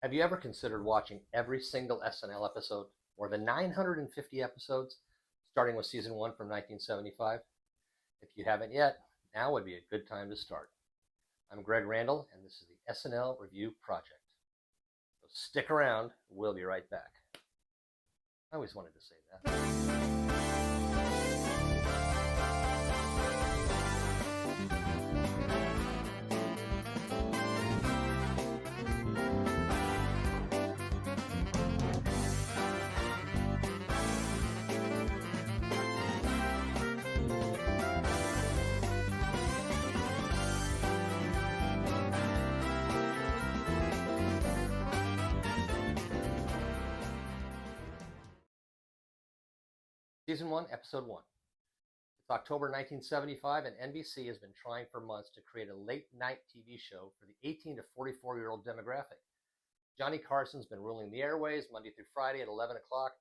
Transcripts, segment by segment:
Have you ever considered watching every single SNL episode, or the 950 episodes, starting with season 1 from 1975? If you haven't yet, now would be a good time to start. I'm Greg Randall, and this is the SNL Review Project. So stick around, we'll be right back. I always wanted to say that. Season 1, Episode 1. It's October 1975, and NBC has been trying for months to create a late-night TV show for the 18 to 44-year-old demographic. Johnny Carson's been ruling the airways Monday through Friday at 11 o'clock,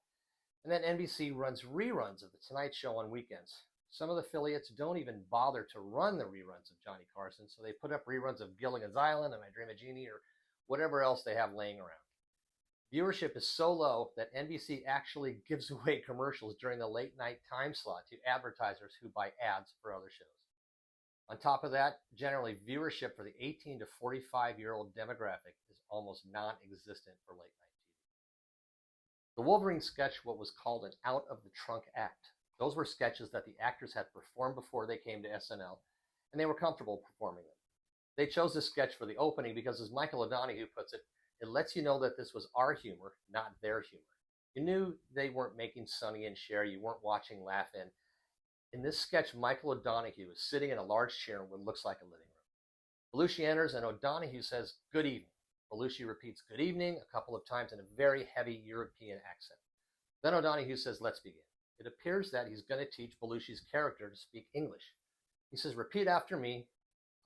and then NBC runs reruns of The Tonight Show on weekends. Some of the affiliates don't even bother to run the reruns of Johnny Carson, so they put up reruns of Gilligan's Island and I Dream of Jeannie or whatever else they have laying around. Viewership is so low that NBC actually gives away commercials during the late night time slot to advertisers who buy ads for other shows. On top of that, generally viewership for the 18 to 45-year-old demographic is almost non-existent for late night TV. The Wolverine sketch what was called an out of the trunk act. Those were sketches that the actors had performed before they came to SNL, and they were comfortable performing them. They chose this sketch for the opening because, as Michael O'Donoghue puts it, it lets you know that this was our humor, not their humor. You knew they weren't making Sonny and Cher. You weren't watching Laugh In. In this sketch, Michael O'Donoghue is sitting in a large chair in what looks like a living room. Belushi enters, and O'Donoghue says, "Good evening." Belushi repeats "good evening" a couple of times in a very heavy European accent. Then O'Donoghue says, "Let's begin." It appears that he's going to teach Belushi's character to speak English. He says, "Repeat after me.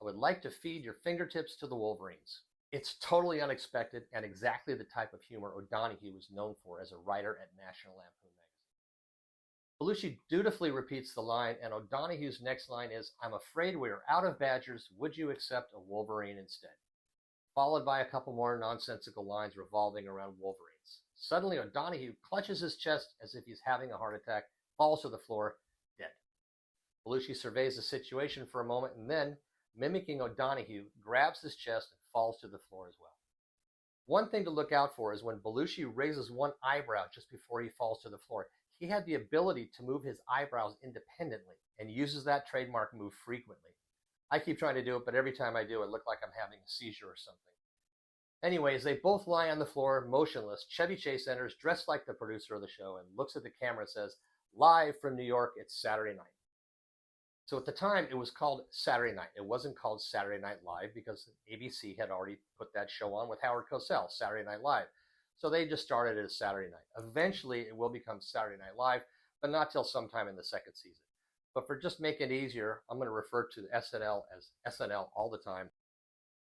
I would like to feed your fingertips to the Wolverines." It's totally unexpected and exactly the type of humor O'Donoghue was known for as a writer at National Lampoon magazine. Belushi dutifully repeats the line, and O'Donoghue's next line is, "I'm afraid we are out of Badgers. Would you accept a Wolverine instead?" Followed by a couple more nonsensical lines revolving around Wolverines. Suddenly, O'Donoghue clutches his chest as if he's having a heart attack, falls to the floor, dead. Belushi surveys the situation for a moment and then, mimicking O'Donoghue, grabs his chest and falls to the floor as well. One thing to look out for is when Belushi raises one eyebrow just before he falls to the floor. He had the ability to move his eyebrows independently and uses that trademark move frequently. I keep trying to do it, but every time I do, it looks like I'm having a seizure or something. Anyways, they both lie on the floor, motionless. Chevy Chase enters, dressed like the producer of the show, and looks at the camera and says, "Live from New York, it's Saturday night." So at the time, it was called Saturday Night. It wasn't called Saturday Night Live because ABC had already put that show on with Howard Cosell, Saturday Night Live. So they just started it as Saturday Night. Eventually, it will become Saturday Night Live, but not till sometime in the second season. But for just making it easier, I'm going to refer to SNL as SNL all the time.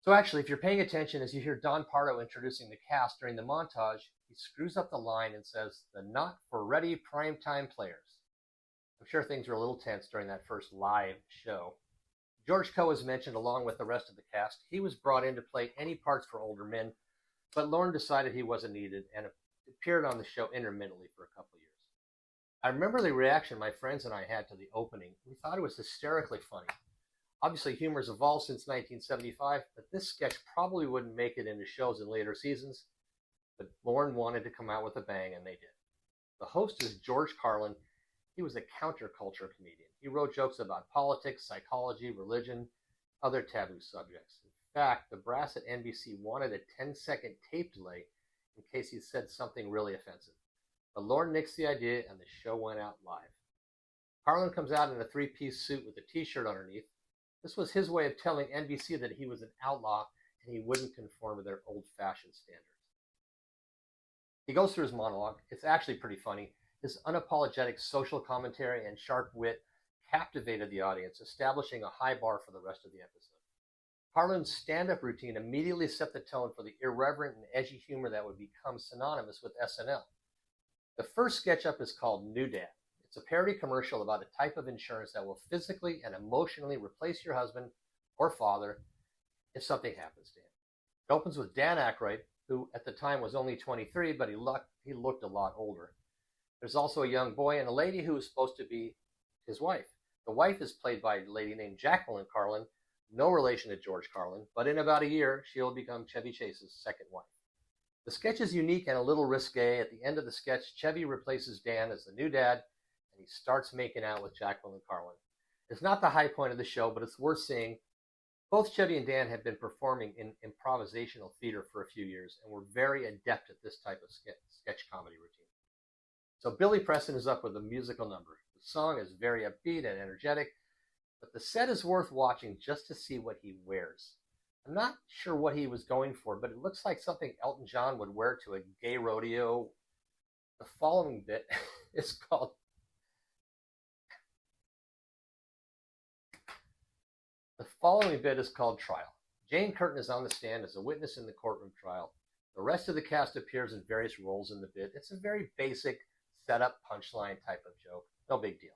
So actually, if you're paying attention, as you hear Don Pardo introducing the cast during the montage, he screws up the line and says, "The not for ready primetime players." I'm sure things were a little tense during that first live show. George Coe is mentioned along with the rest of the cast. He was brought in to play any parts for older men, but Lorne decided he wasn't needed and appeared on the show intermittently for a couple of years. I remember the reaction my friends and I had to the opening. We thought it was hysterically funny. Obviously, humor's evolved since 1975, but this sketch probably wouldn't make it into shows in later seasons, but Lorne wanted to come out with a bang, and they did. The host is George Carlin. He was a counterculture comedian. He wrote jokes about politics, psychology, religion, other taboo subjects. In fact, the brass at NBC wanted a 10-second tape delay in case he said something really offensive. But Lorne nixed the idea, and the show went out live. Carlin comes out in a three-piece suit with a t-shirt underneath. This was his way of telling NBC that he was an outlaw and he wouldn't conform to their old-fashioned standards. He goes through his monologue. It's actually pretty funny. His unapologetic social commentary and sharp wit captivated the audience, establishing a high bar for the rest of the episode. Carlin's stand-up routine immediately set the tone for the irreverent and edgy humor that would become synonymous with SNL. The first sketch up is called New Dad. It's a parody commercial about a type of insurance that will physically and emotionally replace your husband or father if something happens to him. It opens with Dan Aykroyd, who at the time was only 23, but he looked a lot older. There's also a young boy and a lady who is supposed to be his wife. The wife is played by a lady named Jacqueline Carlin, no relation to George Carlin, but in about a year, she'll become Chevy Chase's second wife. The sketch is unique and a little risque. At the end of the sketch, Chevy replaces Dan as the new dad, and he starts making out with Jacqueline Carlin. It's not the high point of the show, but it's worth seeing. Both Chevy and Dan have been performing in improvisational theater for a few years, and were very adept at this type of sketch comedy routine. So Billy Preston is up with a musical number. The song is very upbeat and energetic, but the set is worth watching just to see what he wears. I'm not sure what he was going for, but it looks like something Elton John would wear to a gay rodeo. The following bit is called Trial. Jane Curtin is on the stand as a witness in the courtroom trial. The rest of the cast appears in various roles in the bit. It's a very basic setup punchline type of joke. No big deal.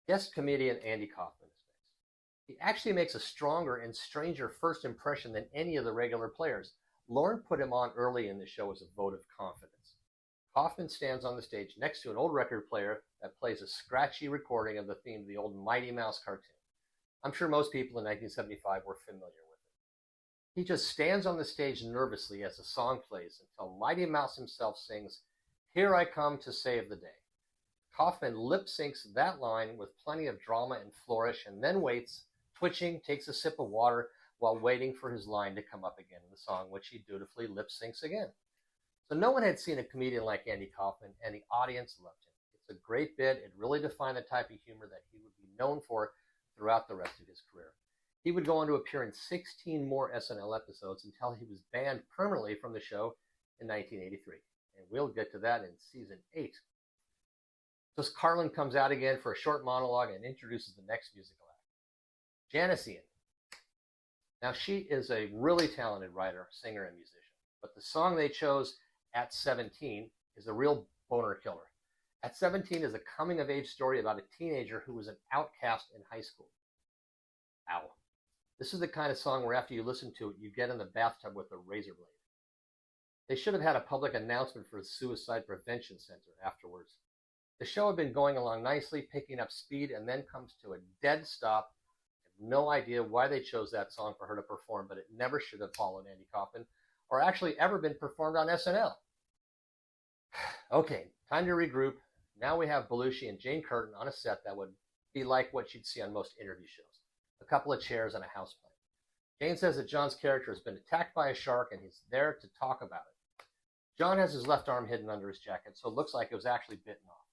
Guest comedian Andy Kaufman is next. He actually makes a stronger and stranger first impression than any of the regular players. Lauren put him on early in the show as a vote of confidence. Kaufman stands on the stage next to an old record player that plays a scratchy recording of the theme of the old Mighty Mouse cartoon. I'm sure most people in 1975 were familiar with it. He just stands on the stage nervously as the song plays until Mighty Mouse himself sings, "Here I Come to Save the Day." Kaufman lip syncs that line with plenty of drama and flourish, and then waits, twitching, takes a sip of water while waiting for his line to come up again in the song, which he dutifully lip syncs again. So no one had seen a comedian like Andy Kaufman, and the audience loved him. It's a great bit. It really defined the type of humor that he would be known for throughout the rest of his career. He would go on to appear in 16 more SNL episodes until he was banned permanently from the show in 1983. And we'll get to that in season 8. So Carlin comes out again for a short monologue and introduces the next musical act, Janis Ian. Now, she is a really talented writer, singer, and musician, but the song they chose, At 17, is a real boner killer. At 17 is a coming-of-age story about a teenager who was an outcast in high school. Ow. This is the kind of song where after you listen to it, you get in the bathtub with a razor blade. They should have had a public announcement for the Suicide Prevention Center afterwards. The show had been going along nicely, picking up speed, and then comes to a dead stop. I have no idea why they chose that song for her to perform, but it never should have followed Andy Kaufman, or actually ever been performed on SNL. Okay, time to regroup. Now we have Belushi and Jane Curtin on a set that would be like what you'd see on most interview shows. A couple of chairs and a houseplant. Jane says that John's character has been attacked by a shark and he's there to talk about it. John has his left arm hidden under his jacket, so it looks like it was actually bitten off.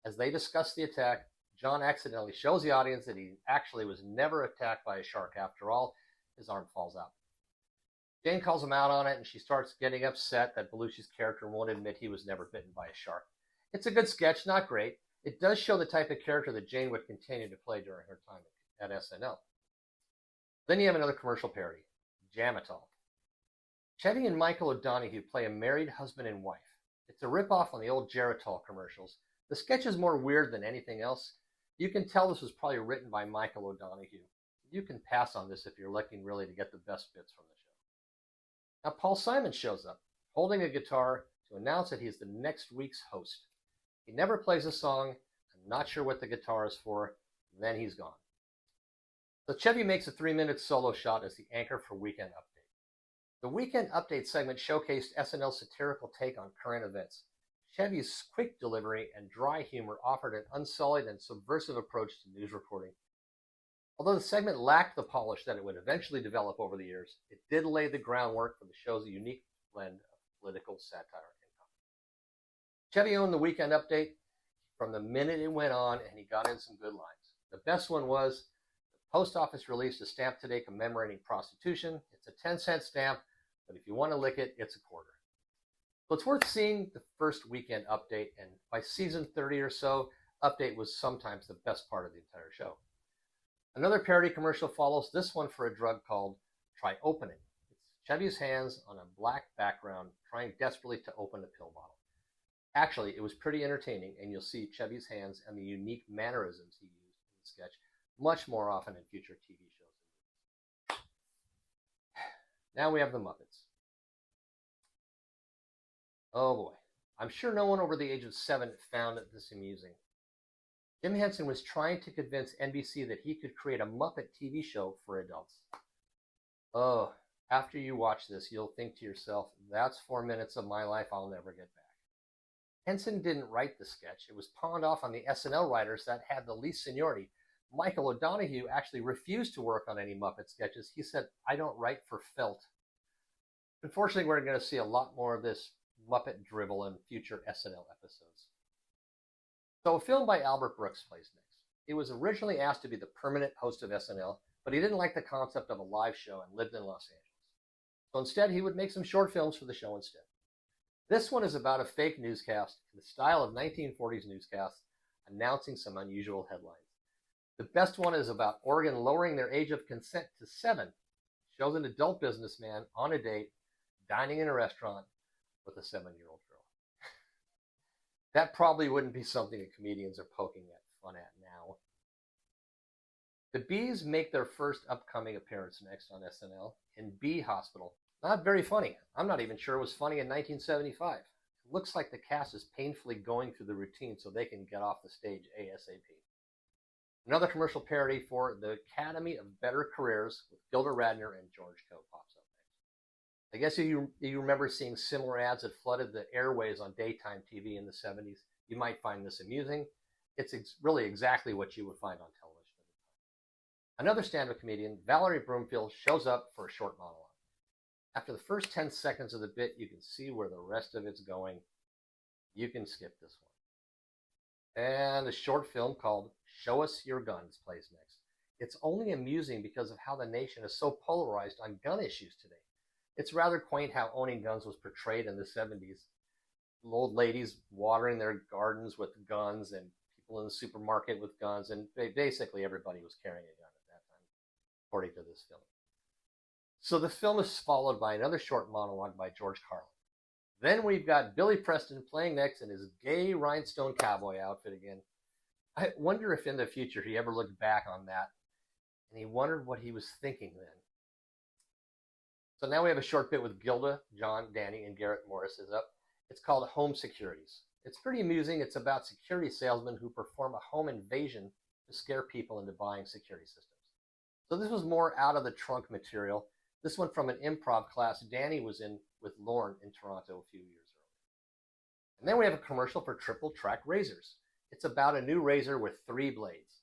As they discuss the attack, John accidentally shows the audience that he actually was never attacked by a shark after all. His arm falls out. Jane calls him out on it, and she starts getting upset that Belushi's character won't admit he was never bitten by a shark. It's a good sketch, not great. It does show the type of character that Jane would continue to play during her time at SNL. Then you have another commercial parody, Jamatol. Chevy and Michael O'Donoghue play a married husband and wife. It's a ripoff on the old Geritol commercials. The sketch is more weird than anything else. You can tell this was probably written by Michael O'Donoghue. You can pass on this if you're looking really to get the best bits from the show. Now Paul Simon shows up, holding a guitar to announce that he's the next week's host. He never plays a song. I'm not sure what the guitar is for. And then he's gone. So Chevy makes a 3-minute solo shot as the anchor for Weekend Update. The Weekend Update segment showcased SNL's satirical take on current events. Chevy's quick delivery and dry humor offered an unsullied and subversive approach to news reporting. Although the segment lacked the polish that it would eventually develop over the years, it did lay the groundwork for the show's unique blend of political satire and comedy. Chevy owned the Weekend Update from the minute it went on, and he got in some good lines. The best one was, the post office released a stamp today commemorating prostitution. It's a 10-cent stamp, but if you want to lick it, it's a quarter. So it's worth seeing the first Weekend Update, and by season 30 or so, Update was sometimes the best part of the entire show. Another parody commercial follows, this one for a drug called Try Opening. It's Chevy's hands on a black background trying desperately to open a pill bottle. Actually, it was pretty entertaining, and you'll see Chevy's hands and the unique mannerisms he used in the sketch much more often in future TV shows. Now we have the Muppets. Oh boy. I'm sure no one over the age of 7 found this amusing. Jim Henson was trying to convince NBC that he could create a Muppet TV show for adults. Oh, after you watch this, you'll think to yourself, that's 4 minutes of my life I'll never get back. Henson didn't write the sketch. It was pawned off on the SNL writers that had the least seniority. Michael O'Donoghue actually refused to work on any Muppet sketches. He said, I don't write for felt. Unfortunately, we're going to see a lot more of this Muppet dribble in future SNL episodes. So a film by Albert Brooks plays next. He was originally asked to be the permanent host of SNL, but he didn't like the concept of a live show and lived in Los Angeles. So instead, he would make some short films for the show instead. This one is about a fake newscast in the style of 1940s newscasts, announcing some unusual headlines. The best one is about Oregon lowering their age of consent to 7. Shows an adult businessman on a date, dining in a restaurant with a 7-year-old girl. That probably wouldn't be something that comedians are poking fun at now. The Bees make their first upcoming appearance next on SNL in Bee Hospital. Not very funny. I'm not even sure it was funny in 1975. It looks like the cast is painfully going through the routine so they can get off the stage ASAP. Another commercial parody for the Academy of Better Careers with Gilda Radner and George Carlin pops up next. I guess if you remember seeing similar ads that flooded the airways on daytime TV in the 70s, you might find this amusing. It's really exactly what you would find on television at the time. Another stand-up comedian, Valerie Broomfield, shows up for a short monologue. After the first 10 seconds of the bit, you can see where the rest of it's going. You can skip this one. And a short film called Show Us Your Guns plays next. It's only amusing because of how the nation is so polarized on gun issues today. It's rather quaint how owning guns was portrayed in the 70s. Old ladies watering their gardens with guns and people in the supermarket with guns, and basically everybody was carrying a gun at that time, according to this film. So the film is followed by another short monologue by George Carlin. Then we've got Billy Preston playing next in his gay rhinestone cowboy outfit again. I wonder if in the future he ever looked back on that and he wondered what he was thinking then. So now we have a short bit with Gilda, John, Danny, and Garrett Morris is up. It's called Home Securities. It's pretty amusing. It's about security salesmen who perform a home invasion to scare people into buying security systems. So this was more out of the trunk material. This one from an improv class Danny was in with Lorne in Toronto a few years earlier. And then we have a commercial for Triple Track Razors. It's about a new razor with 3 blades.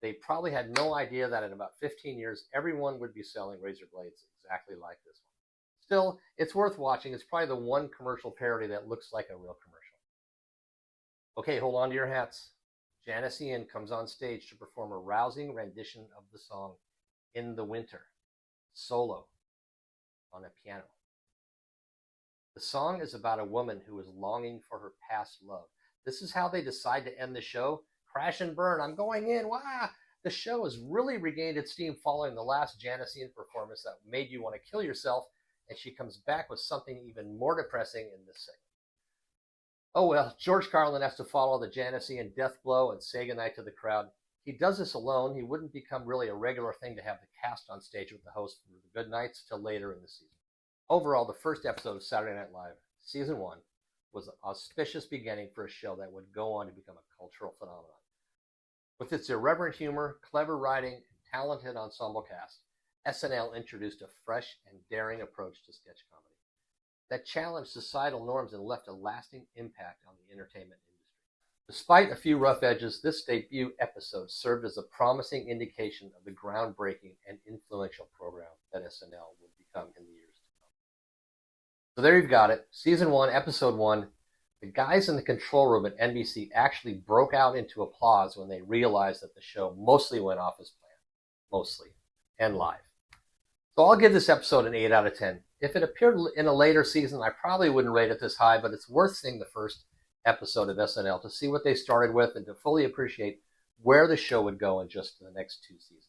They probably had no idea that in about 15 years, everyone would be selling razor blades exactly like this one. Still, it's worth watching. It's probably the one commercial parody that looks like a real commercial. Okay, hold on to your hats. Janis Ian comes on stage to perform a rousing rendition of the song In the Winter, solo on a piano. The song is about a woman who is longing for her past love. This is how they decide to end the show. Crash and burn. I'm going in. Wah! The show has really regained its steam following the last Janis Ian performance that made you want to kill yourself, and she comes back with something even more depressing in this segment. Oh well, George Carlin has to follow the Janis Ian death blow and say goodnight to the crowd. He does this alone. He wouldn't become really a regular thing to have the cast on stage with the host for the good nights till later in the season. Overall, the first episode of Saturday Night Live, Season 1, was an auspicious beginning for a show that would go on to become a cultural phenomenon. With its irreverent humor, clever writing, and talented ensemble cast, SNL introduced a fresh and daring approach to sketch comedy that challenged societal norms and left a lasting impact on the entertainment industry. Despite a few rough edges, this debut episode served as a promising indication of the groundbreaking and influential program that SNL would become in the years to come. So there you've got it. Season 1, Episode 1. The guys in the control room at NBC actually broke out into applause when they realized that the show mostly went off as planned. Mostly. And live. So I'll give this episode an 8 out of 10. If it appeared in a later season, I probably wouldn't rate it this high, but it's worth seeing the first episode of SNL to see what they started with and to fully appreciate where the show would go in just the next 2 seasons.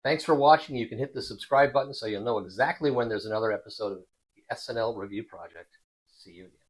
Thanks for watching. You can hit the subscribe button so you'll know exactly when there's another episode of the SNL Review Project. See you again.